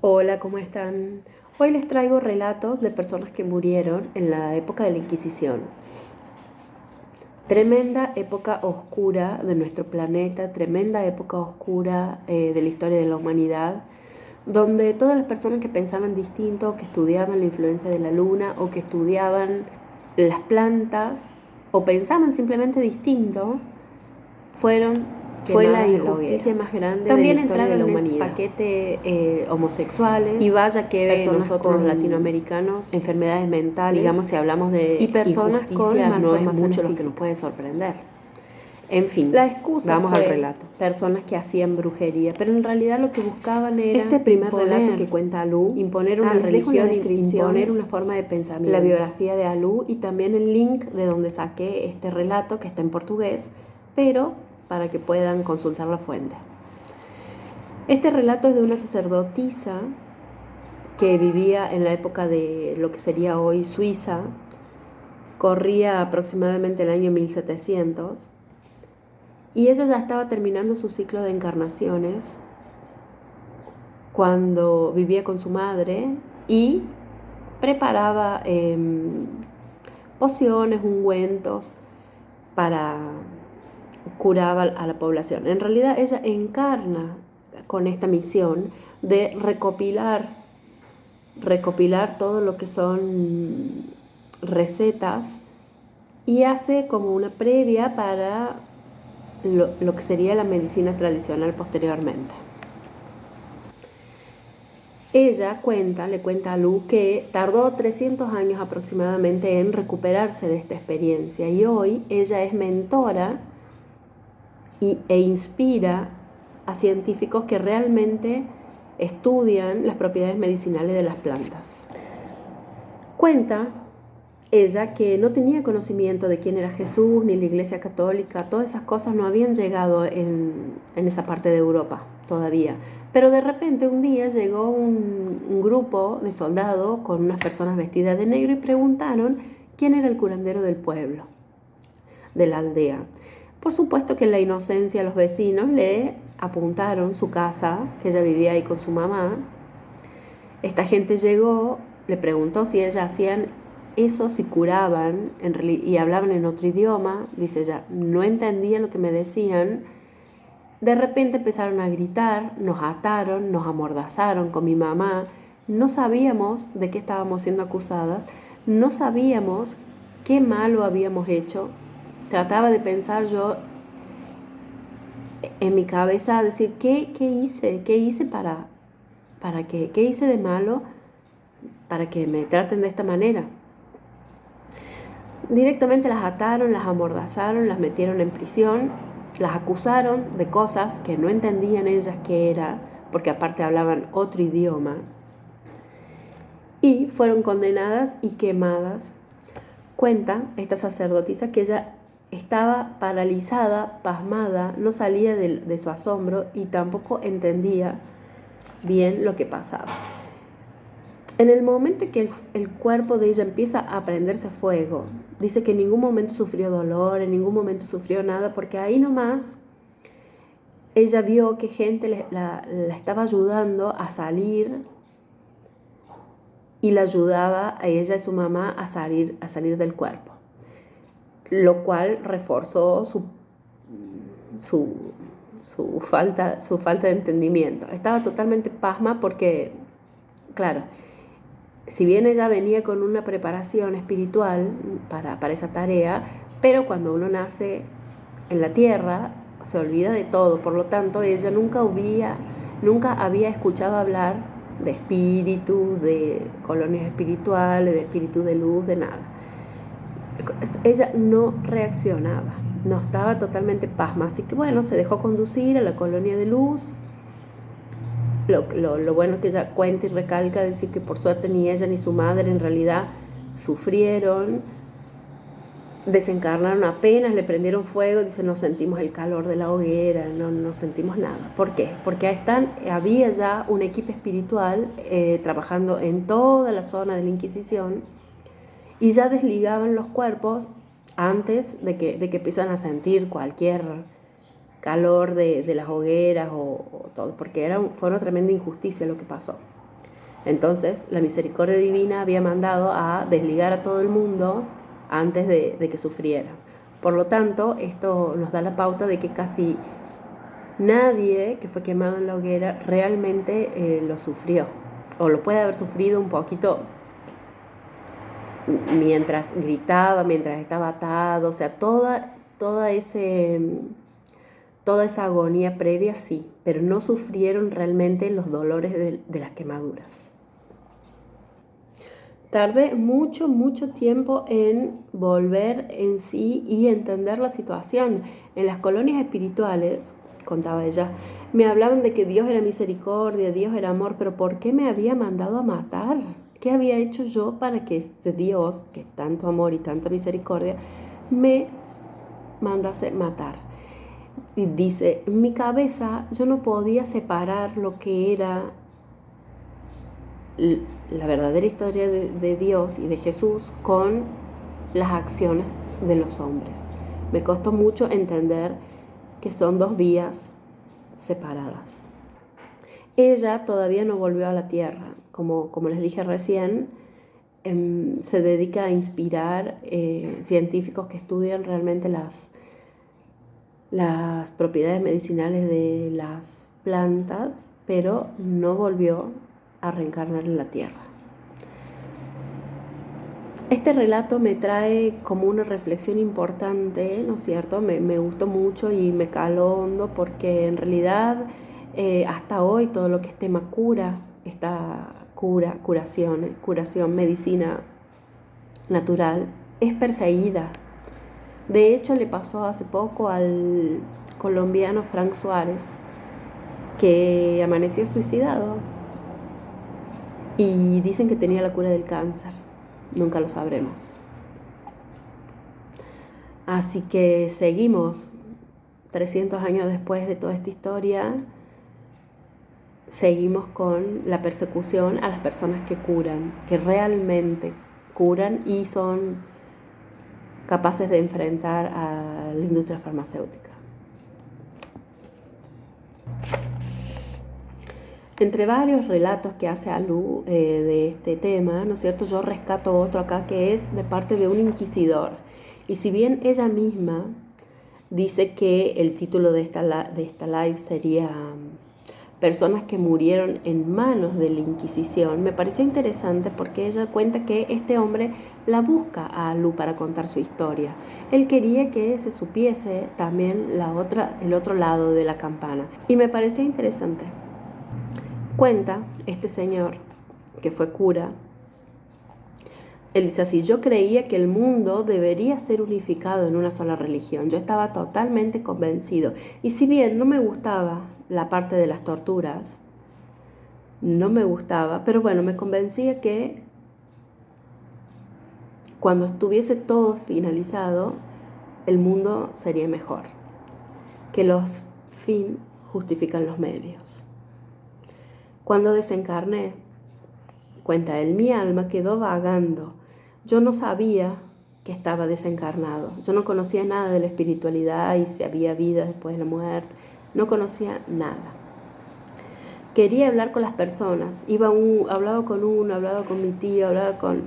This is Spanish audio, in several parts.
Hola, ¿cómo están? Hoy les traigo relatos de personas que murieron en la época de la Inquisición. Tremenda época oscura de nuestro planeta, tremenda época oscura de la historia de la humanidad, donde todas las personas que pensaban distinto, que estudiaban la influencia de la luna o que estudiaban las plantas o pensaban simplemente distinto, fue la injusticia más grande también de la historia de la humanidad. Paquete homosexuales, y vaya que nosotros con latinoamericanos, enfermedades mentales, digamos, si hablamos de y personas con no es mucho lo que nos puede sorprender. En fin, la excusa vamos al relato. Personas que hacían brujería, pero en realidad lo que buscaban era este primer relato que cuenta Alú, imponer una religión, imponer una forma de pensamiento. La biografía de Alú y también el link de donde saqué este relato que está en portugués, pero para que puedan consultar la fuente. Este relato es de una sacerdotisa que vivía en la época de lo que sería hoy Suiza, corría aproximadamente el año 1700, y ella ya estaba terminando su ciclo de encarnaciones cuando vivía con su madre y preparaba pociones, ungüentos para curar a la población. En realidad ella encarna con esta misión de recopilar todo lo que son recetas y hace como una previa para lo que sería la medicina tradicional posteriormente. Ella le cuenta a Lu que tardó 300 años aproximadamente en recuperarse de esta experiencia y hoy ella es mentora e inspira a científicos que realmente estudian las propiedades medicinales de las plantas. Cuenta ella que no tenía conocimiento de quién era Jesús ni la Iglesia Católica, todas esas cosas no habían llegado en esa parte de Europa todavía. Pero de repente un día llegó un grupo de soldados con unas personas vestidas de negro y preguntaron quién era el curandero del pueblo, de la aldea. Por supuesto que en la inocencia los vecinos le apuntaron su casa, que ella vivía ahí con su mamá. Esta gente llegó, le preguntó si ellas hacían eso, si curaban y hablaban en otro idioma. Dice ella, no entendía lo que me decían. De repente empezaron a gritar, nos ataron, nos amordazaron con mi mamá. No sabíamos de qué estábamos siendo acusadas, no sabíamos qué malo habíamos hecho. Trataba de pensar yo en mi cabeza, decir, ¿qué hice para qué hice de malo para que me traten de esta manera? Directamente las ataron, las amordazaron, las metieron en prisión, las acusaron de cosas que no entendían ellas qué era, porque aparte hablaban otro idioma, y fueron condenadas y quemadas. Cuenta esta sacerdotisa que ella estaba paralizada, pasmada, no salía de su asombro y tampoco entendía bien lo que pasaba. En el momento que el cuerpo de ella empieza a prenderse fuego, dice que en ningún momento sufrió dolor, en ningún momento sufrió nada, porque ahí nomás ella vio que gente la estaba ayudando a salir y la ayudaba a ella y su mamá a salir del cuerpo, lo cual reforzó su falta de entendimiento. Estaba totalmente pasma porque, claro, si bien ella venía con una preparación espiritual para esa tarea, pero cuando uno nace en la tierra se olvida de todo. Por lo tanto, ella nunca había escuchado hablar de espíritus, de colonias espirituales, de espíritus de luz, de nada. Ella no reaccionaba, no, estaba totalmente pasma, así que bueno, se dejó conducir a la colonia de luz. Lo bueno que ella cuenta y recalca, decir que por suerte ni ella ni su madre en realidad sufrieron, desencarnaron apenas, le prendieron fuego, dice, no sentimos el calor de la hoguera, no sentimos nada. ¿Por qué? Porque había ya un equipo espiritual trabajando en toda la zona de la Inquisición y ya desligaban los cuerpos antes de que empiezan a sentir cualquier calor de las hogueras o todo, porque fue una tremenda injusticia lo que pasó. Entonces la misericordia divina había mandado a desligar a todo el mundo antes de que sufriera. Por lo tanto, esto nos da la pauta de que casi nadie que fue quemado en la hoguera realmente lo sufrió, o lo puede haber sufrido un poquito mientras gritaba, mientras estaba atado, o sea, toda esa agonía previa sí, pero no sufrieron realmente los dolores de las quemaduras. Tardé mucho tiempo en volver en sí y entender la situación. En las colonias espirituales, contaba ella, me hablaban de que Dios era misericordia, Dios era amor, pero ¿por qué me había mandado a matar? ¿Qué había hecho yo para que este Dios, que es tanto amor y tanta misericordia, me mandase matar? Y dice, en mi cabeza yo no podía separar lo que era la verdadera historia de Dios y de Jesús con las acciones de los hombres. Me costó mucho entender que son dos vías separadas. Ella todavía no volvió a la tierra, como les dije recién, se dedica a inspirar científicos que estudian realmente las propiedades medicinales de las plantas, pero no volvió a reencarnar en la tierra. Este relato me trae como una reflexión importante, ¿no es cierto? Me gustó mucho y me caló hondo porque en realidad hasta hoy todo lo que es tema curación, medicina natural, es perseguida. De hecho, le pasó hace poco al colombiano Frank Suárez, que amaneció suicidado y dicen que tenía la cura del cáncer. Nunca lo sabremos. Así que seguimos, 300 años después de toda esta historia, seguimos con la persecución a las personas que curan, que realmente curan y son capaces de enfrentar a la industria farmacéutica. Entre varios relatos que hace Alú de este tema, ¿no es cierto?, yo rescato otro acá que es de parte de un inquisidor. Y si bien ella misma dice que el título de esta live sería Personas que murieron en manos de la Inquisición, me pareció interesante porque ella cuenta que este hombre la busca a Alú para contar su historia. Él quería que se supiese también el otro lado de la campana. Y me pareció interesante. Cuenta este señor, que fue cura, él dice así: yo creía que el mundo debería ser unificado en una sola religión. Yo estaba totalmente convencido. Y si bien no me gustaba la parte de las torturas, no me gustaba, pero bueno, me convencía que cuando estuviese todo finalizado, el mundo sería mejor. Que los fines justifican los medios. Cuando desencarné, cuenta él, mi alma quedó vagando. Yo no sabía que estaba desencarnado. Yo no conocía nada de la espiritualidad y si había vida después de la muerte. No conocía nada. Quería hablar con las personas. Hablaba con uno, hablaba con mi tío, hablaba con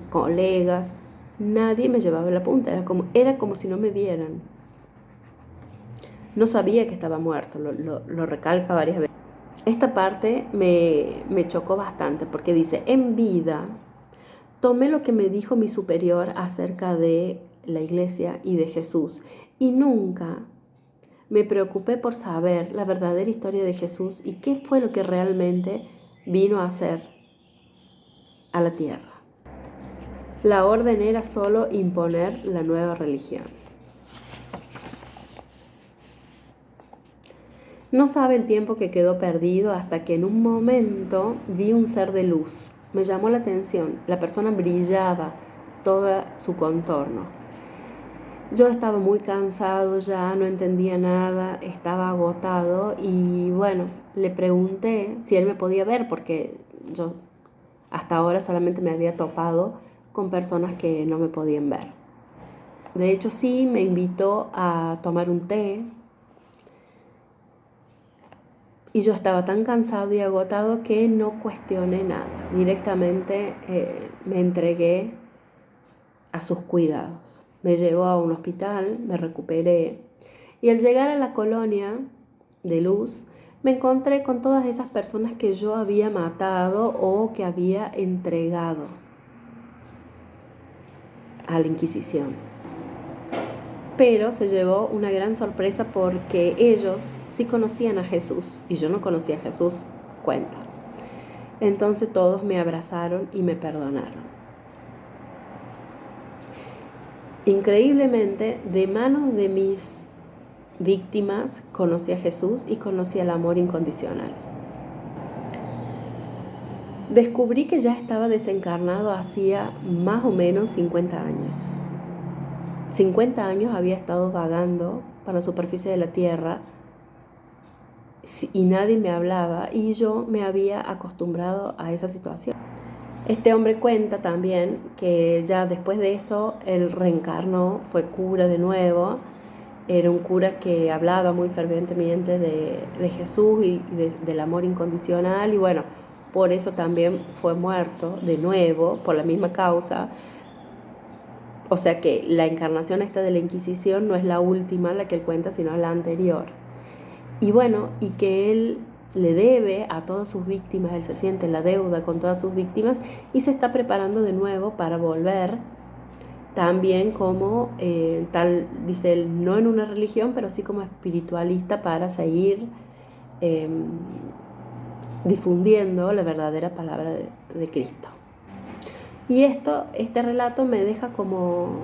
colegas. Nadie me llevaba la punta. Era como si no me vieran. No sabía que estaba muerto. Lo recalca varias veces. Esta parte me chocó bastante porque dice, en vida tomé lo que me dijo mi superior acerca de la iglesia y de Jesús y nunca me preocupé por saber la verdadera historia de Jesús y qué fue lo que realmente vino a hacer a la tierra. La orden era solo imponer la nueva religión. No sabe el tiempo que quedó perdido hasta que en un momento vi un ser de luz. Me llamó la atención. La persona brillaba todo su contorno. Yo estaba muy cansado ya, no entendía nada, estaba agotado y bueno, le pregunté si él me podía ver porque yo hasta ahora solamente me había topado con personas que no me podían ver. De hecho sí, me invitó a tomar un té. Y yo estaba tan cansado y agotado que no cuestioné nada. Directamente me entregué a sus cuidados. Me llevó a un hospital, me recuperé. Y al llegar a la colonia de Luz, me encontré con todas esas personas que yo había matado o que había entregado a la Inquisición. Pero se llevó una gran sorpresa porque ellos sí conocían a Jesús y yo no conocía a Jesús, cuenta. Entonces todos me abrazaron y me perdonaron. Increíblemente, de manos de mis víctimas conocí a Jesús y conocí el amor incondicional. Descubrí que ya estaba desencarnado hacía más o menos 50 años. 50 años había estado vagando por la superficie de la tierra y nadie me hablaba y yo me había acostumbrado a esa situación. Este hombre cuenta también que ya después de eso él reencarnó, fue cura de nuevo. Era un cura que hablaba muy fervientemente de Jesús y del amor incondicional y bueno, por eso también fue muerto de nuevo, por la misma causa. O sea que la encarnación esta de la Inquisición no es la última la que él cuenta, sino la anterior. Y bueno, y que él le debe a todas sus víctimas, él se siente la deuda con todas sus víctimas y se está preparando de nuevo para volver también como tal, dice él, no en una religión, pero sí como espiritualista para seguir difundiendo la verdadera palabra de Cristo. Y este relato me deja como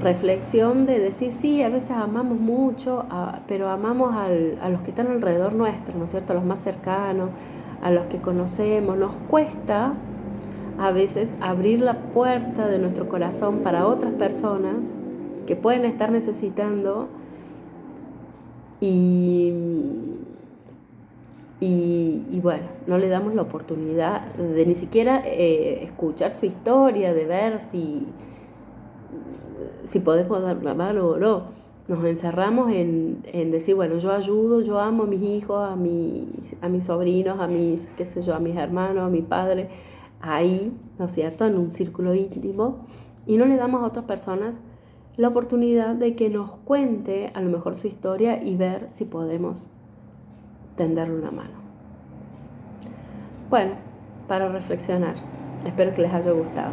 reflexión de decir, sí, a veces amamos mucho, pero amamos a los que están alrededor nuestro, ¿no es cierto? A los más cercanos, a los que conocemos. Nos cuesta a veces abrir la puerta de nuestro corazón para otras personas que pueden estar necesitando y bueno, no le damos la oportunidad de ni siquiera escuchar su historia, de ver si podemos dar la mano o no. Nos encerramos en decir, bueno, yo ayudo, yo amo a mis hijos, a mis sobrinos, a mis, qué sé yo, a mis hermanos, a mi padre, ahí, ¿no es cierto?, en un círculo íntimo, y no le damos a otras personas la oportunidad de que nos cuente a lo mejor su historia y ver si podemos tenderle una mano. Bueno, para reflexionar. Espero que les haya gustado.